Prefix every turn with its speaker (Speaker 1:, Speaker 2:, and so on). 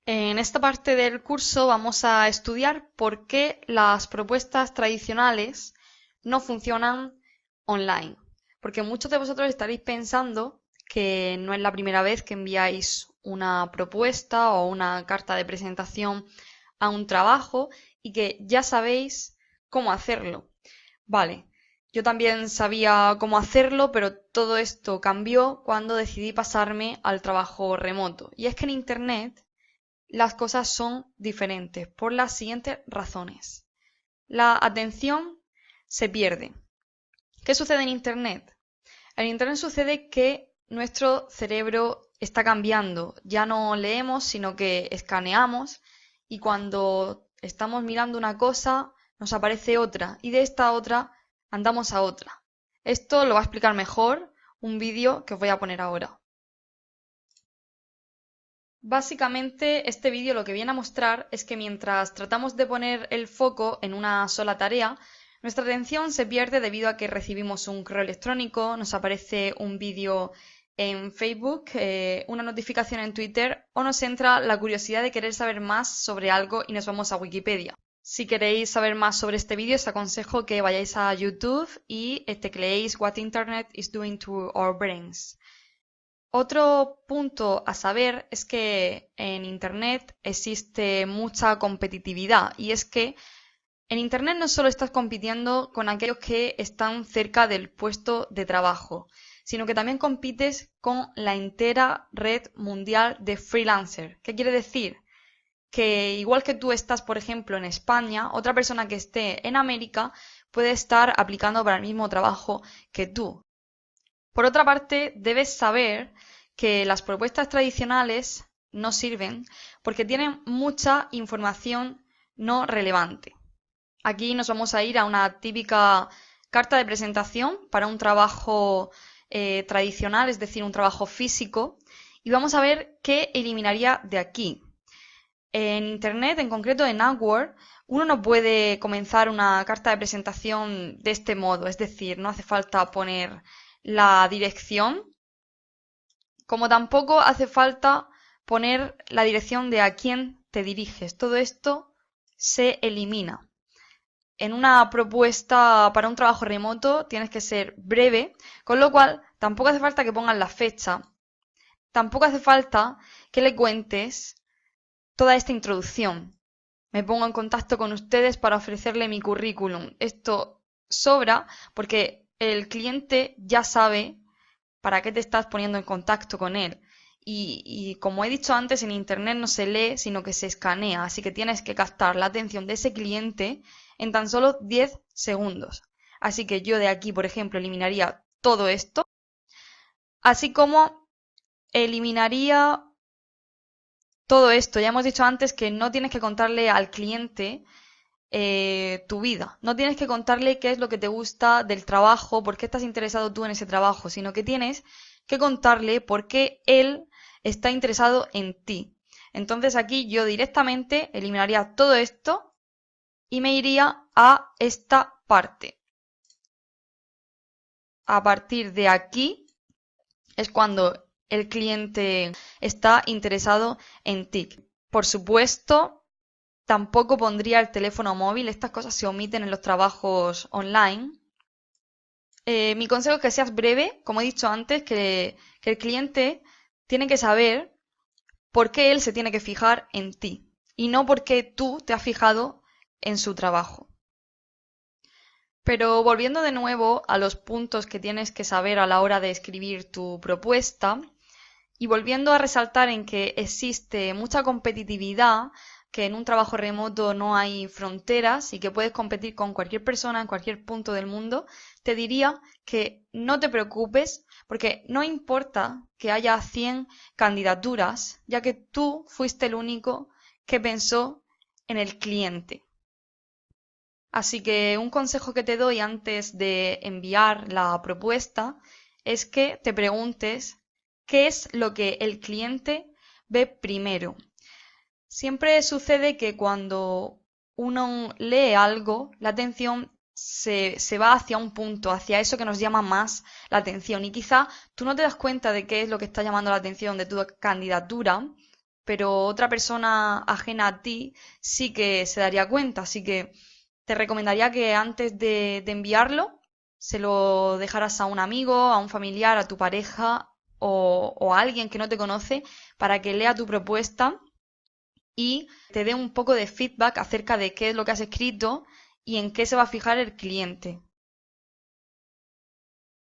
Speaker 1: En esta parte del curso vamos a estudiar por qué las propuestas tradicionales no funcionan online. Porque muchos de vosotros estaréis pensando que no es la primera vez que enviáis una propuesta o una carta de presentación a un trabajo y que ya sabéis cómo hacerlo. Vale, yo también sabía cómo hacerlo, pero todo esto cambió cuando decidí pasarme al trabajo remoto. Y es que en Internet las cosas son diferentes por las siguientes razones. La atención se pierde. ¿Qué sucede en Internet? En Internet sucede que nuestro cerebro está cambiando. Ya no leemos, sino que escaneamos y cuando estamos mirando una cosa nos aparece otra y de esta otra andamos a otra. Esto lo va a explicar mejor un vídeo que os voy a poner ahora. Básicamente, este vídeo lo que viene a mostrar es que mientras tratamos de poner el foco en una sola tarea, nuestra atención se pierde debido a que recibimos un correo electrónico, nos aparece un vídeo en Facebook, una notificación en Twitter o nos entra la curiosidad de querer saber más sobre algo y nos vamos a Wikipedia. Si queréis saber más sobre este vídeo, os aconsejo que vayáis a YouTube y tecleéis What Internet is Doing to Our Brains. Otro punto a saber es que en Internet existe mucha competitividad y es que en Internet no solo estás compitiendo con aquellos que están cerca del puesto de trabajo, sino que también compites con la entera red mundial de freelancers. ¿Qué quiere decir? Que igual que tú estás, por ejemplo, en España, otra persona que esté en América puede estar aplicando para el mismo trabajo que tú. Por otra parte, debes saber que las propuestas tradicionales no sirven porque tienen mucha información no relevante. Aquí nos vamos a ir a una típica carta de presentación para un trabajo tradicional, es decir, un trabajo físico, y vamos a ver qué eliminaría de aquí. En Internet, en concreto en Upwork, uno no puede comenzar una carta de presentación de este modo, es decir, no hace falta poner la dirección, como tampoco hace falta poner la dirección de a quién te diriges. Todo esto se elimina. En una propuesta para un trabajo remoto tienes que ser breve, con lo cual tampoco hace falta que pongas la fecha, tampoco hace falta que le cuentes toda esta introducción. Me pongo en contacto con ustedes para ofrecerle mi currículum. Esto sobra porque el cliente ya sabe para qué te estás poniendo en contacto con él. Y como he dicho antes, en Internet no se lee, sino que se escanea, así que tienes que captar la atención de ese cliente en tan solo 10 segundos. Así que yo de aquí, por ejemplo, eliminaría todo esto, así como eliminaría todo esto. Ya hemos dicho antes que no tienes que contarle al cliente tu vida. No tienes que contarle qué es lo que te gusta del trabajo, por qué estás interesado tú en ese trabajo, sino que tienes que contarle por qué él está interesado en ti. Entonces aquí yo directamente eliminaría todo esto y me iría a esta parte. A partir de aquí es cuando el cliente está interesado en ti. Por supuesto, tampoco pondría el teléfono móvil, estas cosas se omiten en los trabajos online. Mi consejo es que seas breve, como he dicho antes, que el cliente tiene que saber por qué él se tiene que fijar en ti y no porque tú te has fijado en su trabajo. Pero volviendo de nuevo a los puntos que tienes que saber a la hora de escribir tu propuesta y volviendo a resaltar en que existe mucha competitividad, que en un trabajo remoto no hay fronteras y que puedes competir con cualquier persona en cualquier punto del mundo, te diría que no te preocupes porque no importa que haya 100 candidaturas, ya que tú fuiste el único que pensó en el cliente. Así que un consejo que te doy antes de enviar la propuesta es que te preguntes qué es lo que el cliente ve primero. Siempre sucede que cuando uno lee algo, la atención se va hacia un punto, hacia eso que nos llama más la atención. Y quizá tú no te das cuenta de qué es lo que está llamando la atención de tu candidatura, pero otra persona ajena a ti sí que se daría cuenta. Así que te recomendaría que antes de enviarlo, se lo dejaras a un amigo, a un familiar, a tu pareja o a alguien que no te conoce para que lea tu propuesta y te dé un poco de feedback acerca de qué es lo que has escrito y en qué se va a fijar el cliente.